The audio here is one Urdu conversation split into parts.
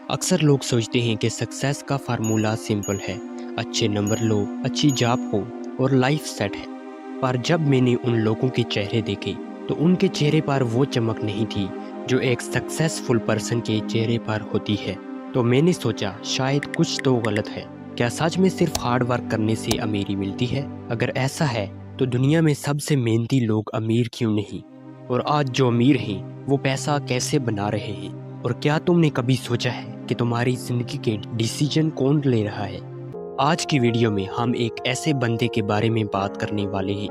اکثر لوگ سوچتے ہیں کہ سکسیس کا فارمولا سمپل ہے، اچھے نمبر لو، اچھی جاب ہو اور لائف سیٹ ہے۔ پر جب میں نے ان لوگوں کے چہرے دیکھے تو ان کے چہرے پر وہ چمک نہیں تھی جو ایک سکسیسفل پرسن کے چہرے پر ہوتی ہے۔ تو میں نے سوچا شاید کچھ تو غلط ہے۔ کیا سچ میں صرف ہارڈ ورک کرنے سے امیری ملتی ہے؟ اگر ایسا ہے تو دنیا میں سب سے محنتی لوگ امیر کیوں نہیں؟ اور آج جو امیر ہیں وہ پیسہ کیسے بنا رہے ہیں؟ اور کیا تم نے کبھی سوچا ہے کہ تمہاری زندگی کے ڈیسیجن کون لے رہا ہے؟ آج کی ویڈیو میں ہم ایک ایسے بندے کے بارے میں بات کرنے والے ہیں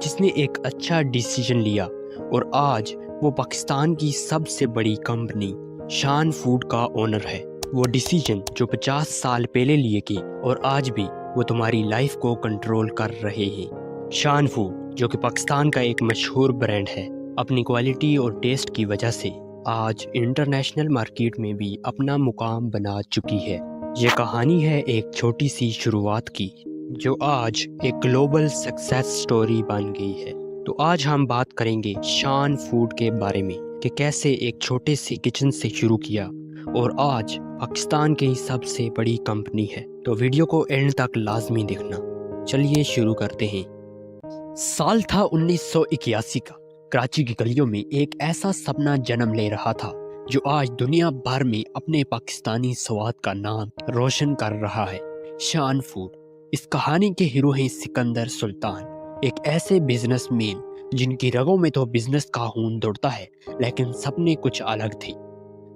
جس نے ایک اچھا ڈیسیجن لیا اور آج وہ پاکستان کی سب سے بڑی کمپنی شان فوڈ کا اونر ہے۔ وہ ڈیسیجن جو 50 سال پہلے لیے گئے اور آج بھی وہ تمہاری لائف کو کنٹرول کر رہے ہیں۔ شان فوڈ جو کہ پاکستان کا ایک مشہور برانڈ ہے، اپنی کوالٹی اور ٹیسٹ کی وجہ سے آج انٹرنیشنل مارکیٹ میں بھی اپنا مقام بنا چکی ہے۔ یہ کہانی ہے ایک چھوٹی سی شروعات کی جو آج ایک گلوبل سکسیس سٹوری بن گئی ہے۔ تو آج ہم بات کریں گے شان فوڈ کے بارے میں کہ کیسے ایک چھوٹے سے کچن سے شروع کیا اور آج پاکستان کی سب سے بڑی کمپنی ہے۔ تو ویڈیو کو اینڈ تک لازمی دیکھنا۔ چلیے شروع کرتے ہیں۔ سال تھا 1981 کا۔ کراچی کی گلیوں میں ایک ایسا سپنا جنم لے رہا تھا جو آج دنیا بھر میں اپنے پاکستانی سواد کا نام روشن کر رہا ہے، شان فوڈ۔ اس کہانی کے ہیرو ہیں سکندر سلطان، ایک ایسے بزنس مین جن کی رگوں میں تو بزنس کا خون دوڑتا ہے لیکن سپنے کچھ الگ تھے۔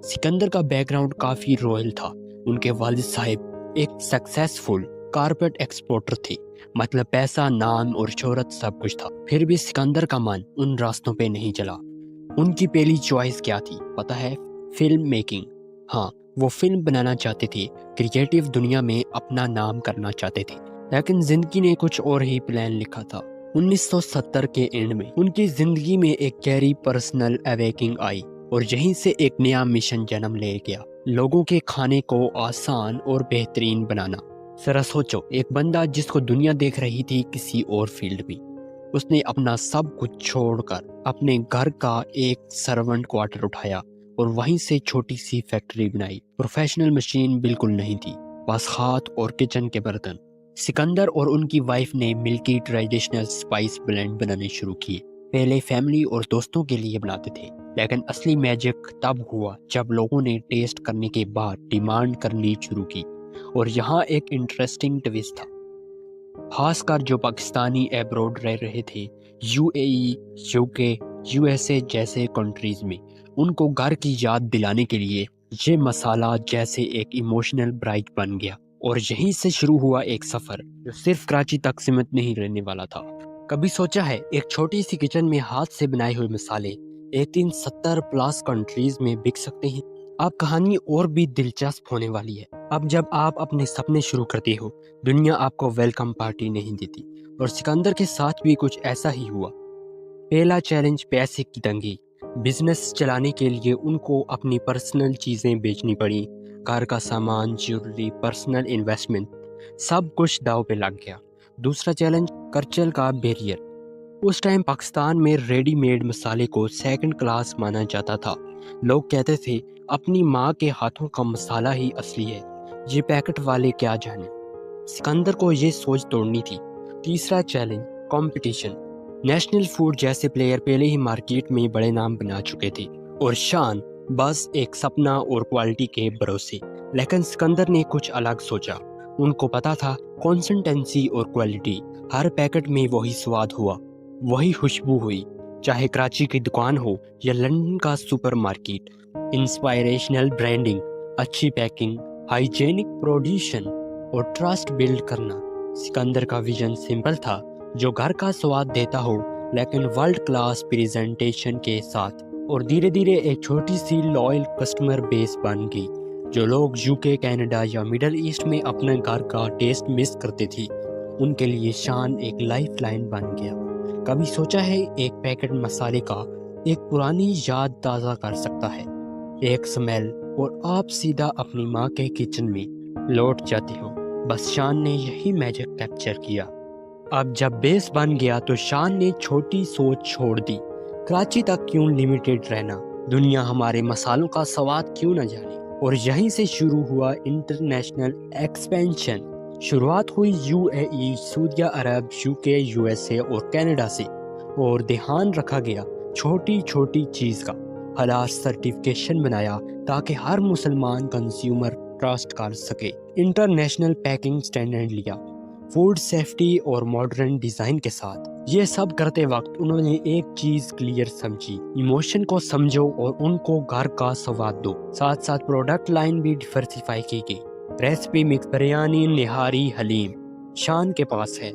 سکندر کا بیک گراؤنڈ کافی رویل تھا۔ ان کے والد صاحب ایک سکسیسفل کارپیٹ ایکسپورٹر تھے، مطلب پیسہ، نام اور شہرت سب کچھ تھا۔ پھر بھی سکندر کا من ان راستوں پہ نہیں چلا۔ ان کی پہلی چوائس کیا تھی پتہ ہے؟ Film making. ہاں، وہ فلم بنانا چاہتے تھے، کریٹیو دنیا میں اپنا نام کرنا چاہتے تھے، لیکن زندگی نے کچھ اور ہی پلان لکھا تھا۔ 1970 کے اینڈ میں ان کی زندگی میں ایک گہری پرسنل اویکنگ آئی اور یہیں سے ایک نیا مشن جنم لے گیا، لوگوں کے کھانے کو آسان اور بہترین بنانا۔ ذرا سوچو، ایک بندہ جس کو دنیا دیکھ رہی تھی کسی اور فیلڈ میں، اس نے اپنا سب کچھ چھوڑ کر اپنے گھر کا ایک سرونٹ کوارٹر اٹھایا اور وہیں سے چھوٹی سی فیکٹری بنائی۔ پروفیشنل مشین بالکل نہیں تھی، بس ہاتھ اور کچن کے برتن۔ سکندر اور ان کی وائف نے مل کے ٹریڈیشنل سپائس بلینڈ بنانے شروع کیے۔ پہلے فیملی اور دوستوں کے لیے بناتے تھے، لیکن اصلی میجک تب ہوا جب لوگوں نے ٹیسٹ کرنے کے بعد ڈیمانڈ کرنی شروع کی۔ اور یہاں ایک انٹرسٹنگ ٹویسٹ تھا، خاص کر جو پاکستانی ایبروڈ رہ رہے تھے، یو اے ای، یو کے، یو ایس اے جیسے کنٹریز میں۔ ان کو گھر کی یاد دلانے کے لیے یہ مسالہ جیسے ایک ایموشنل برائٹ بن گیا، اور یہیں سے شروع ہوا ایک سفر جو صرف کراچی تک سمت نہیں رہنے والا تھا۔ کبھی سوچا ہے ایک چھوٹی سی کچن میں ہاتھ سے بنائے ہوئے مسالے 70+ کنٹریز میں بک سکتے ہیں؟ اب کہانی اور بھی دلچسپ ہونے والی ہے۔ اب جب آپ اپنے سپنے شروع کرتے ہو، دنیا آپ کو ویلکم پارٹی نہیں دیتی، اور سکندر کے ساتھ بھی کچھ ایسا ہی ہوا۔ پہلا چیلنج پیسے کی تنگی۔ بزنس چلانے کے لیے ان کو اپنی پرسنل چیزیں بیچنی پڑی، گھر کا سامان، جیولری، پرسنل انویسٹمنٹ، سب کچھ داؤ پہ لگ گیا۔ دوسرا چیلنج کلچر کا بیریئر۔ اس ٹائم پاکستان میں ریڈی میڈ مسالے کو سیکنڈ کلاس مانا جاتا تھا۔ لوگ کہتے تھے اپنی ماں کے ہاتھوں کا مسالہ ہی اصلی ہے، یہ پیکٹ والے کیا جانے۔ سکندر کو یہ سوچ توڑنی تھی۔ تیسرا چیلنج کمپٹیشن۔ نیشنل فوڈ جیسے پلیئر پہلے ہی مارکیٹ میں بڑے نام بنا چکے تھے اور شان بس ایک سپنا اور کوالٹی کے بھروسے۔ لیکن سکندر نے کچھ الگ سوچا۔ ان کو پتا تھا کنسسٹنسی اور کوالٹی، ہر پیکٹ میں وہی سواد ہوا، وہی خوشبو ہوئی، چاہے کراچی کی دکان ہو یا لندن کا سپر مارکیٹ۔ انسپائریشنل برانڈنگ، اچھی پیکنگ، ہائیجینک پروڈکشن اور ٹرسٹ بلڈ کرنا۔ سکندر کا ویژن سمپل تھا، جو گھر کا سواد دیتا ہو لیکن ورلڈ کلاس پریزنٹیشن کے ساتھ۔ اور دھیرے دھیرے ایک چھوٹی سی لائل کسٹمر بیس بن گئی۔ جو لوگ یو کے، کینیڈا یا مڈل ایسٹ میں اپنے گھر کا ٹیسٹ مس کرتے تھے، ان کے لیے شان ایک لائف لائن بن گیا۔ کبھی سوچا ہے ایک پیکٹ مسالے کا ایک پرانی یاد تازہ کر سکتا ہے، ایک سمیل، اور آپ سیدھا اپنی ماں کے کچن میں لوٹ جاتے ہو۔ بس شان نے یہی میجک کیپچر کیا۔ اب جب بیس بن گیا تو شان نے چھوٹی سوچ چھوڑ دی، کراچی تک کیوں لمیٹڈ رہنا، دنیا ہمارے مسالوں کا سواد کیوں نہ جانے۔ اور یہیں سے شروع ہوا انٹرنیشنل ایکسپینشن۔ شروعات ہوئی UAE، سعودیہ عرب، UK، USA اور کینیڈا سے، اور دھیان رکھا گیا چھوٹی چھوٹی چیز کا۔ حلال سرٹیفکیشن بنایا تاکہ ہر مسلمان کنزیومر ٹرسٹ کر سکے۔ انٹرنیشنل پیکنگ سٹینڈرڈ لیا، فوڈ سیفٹی اور ماڈرن ڈیزائن کے ساتھ۔ یہ سب کرتے وقت انہوں نے ایک چیز کلیئر سمجھی، ایموشن کو سمجھو اور ان کو گھر کا سواد دو۔ ساتھ ساتھ پروڈکٹ لائن بھی ڈیورسیفائی کی گئی، ریسپی مکس، بریانی، نہاری، حلیم۔ شان کے پاس ہے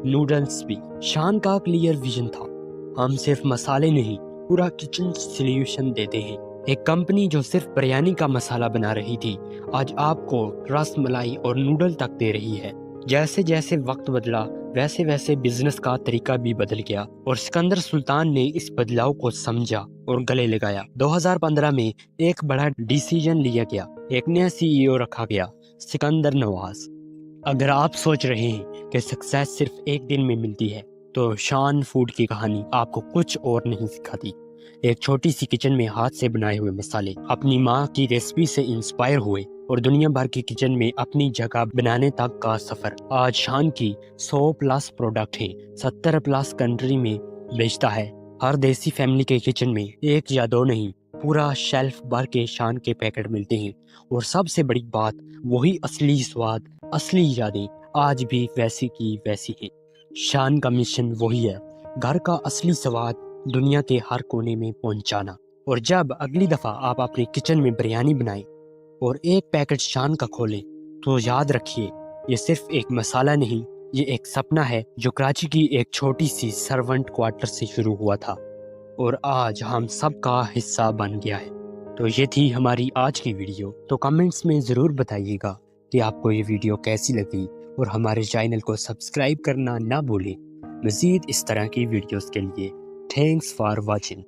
نوڈلز بھی۔ شان کا کلیئر ویژن تھا، ہم صرف مسالے نہیں، پورا کچن سلیوشن دیتے ہیں۔ ایک کمپنی جو صرف بریانی کا مسالہ بنا رہی تھی، آج آپ کو رس ملائی اور نوڈل تک دے رہی ہے۔ جیسے جیسے وقت بدلا ویسے ویسے بزنس کا طریقہ بھی بدل گیا، اور سکندر سلطان نے اس بدلاؤ کو سمجھا اور گلے لگایا۔ 2015 میں ایک بڑا ڈیسیجن لیا گیا، ایک نیا CEO رکھا گیا، سکندر نواز۔ اگر آپ سوچ رہے ہیں کہ سکسیس صرف ایک دن میں ملتی ہے، تو شان فوڈ کی کہانی آپ کو کچھ اور نہیں سکھاتی۔ ایک چھوٹی سی کچن میں ہاتھ سے بنائے ہوئے مسالے، اپنی ماں کی ریسپی سے انسپائر ہوئے، اور دنیا بھر کی کچن میں اپنی جگہ بنانے تک کا سفر۔ آج شان کی 100+ پروڈکٹ ہیں، 70+ کنٹری میں بیچتا ہے۔ ہر دیسی فیملی کے کچن میں ایک یا دو نہیں، پورا شیلف بھر کے شان کے پیکٹ ملتے ہیں، اور سب سے بڑی بات، وہی اصلی سواد، اصلی یادیں آج بھی ویسی کی ویسی ہیں۔ شان کا مشن وہی ہے، گھر کا اصلی سواد دنیا کے ہر کونے میں پہنچانا۔ اور جب اگلی دفعہ آپ اپنی کچن میں بریانی بنائیں اور ایک پیکٹ شان کا کھولیں، تو یاد رکھیے، یہ صرف ایک مسالہ نہیں، یہ ایک سپنا ہے جو کراچی کی ایک چھوٹی سی سرونٹ کوارٹر سے شروع ہوا تھا، اور آج ہم سب کا حصہ بن گیا ہے۔ تو یہ تھی ہماری آج کی ویڈیو۔ تو کمنٹس میں ضرور بتائیے گا کہ آپ کو یہ ویڈیو کیسی لگی، اور ہمارے چینل کو سبسکرائب کرنا نہ بھولیں۔ مزید اس طرح کی ویڈیوز کے لیے تھینکس فار واچنگ۔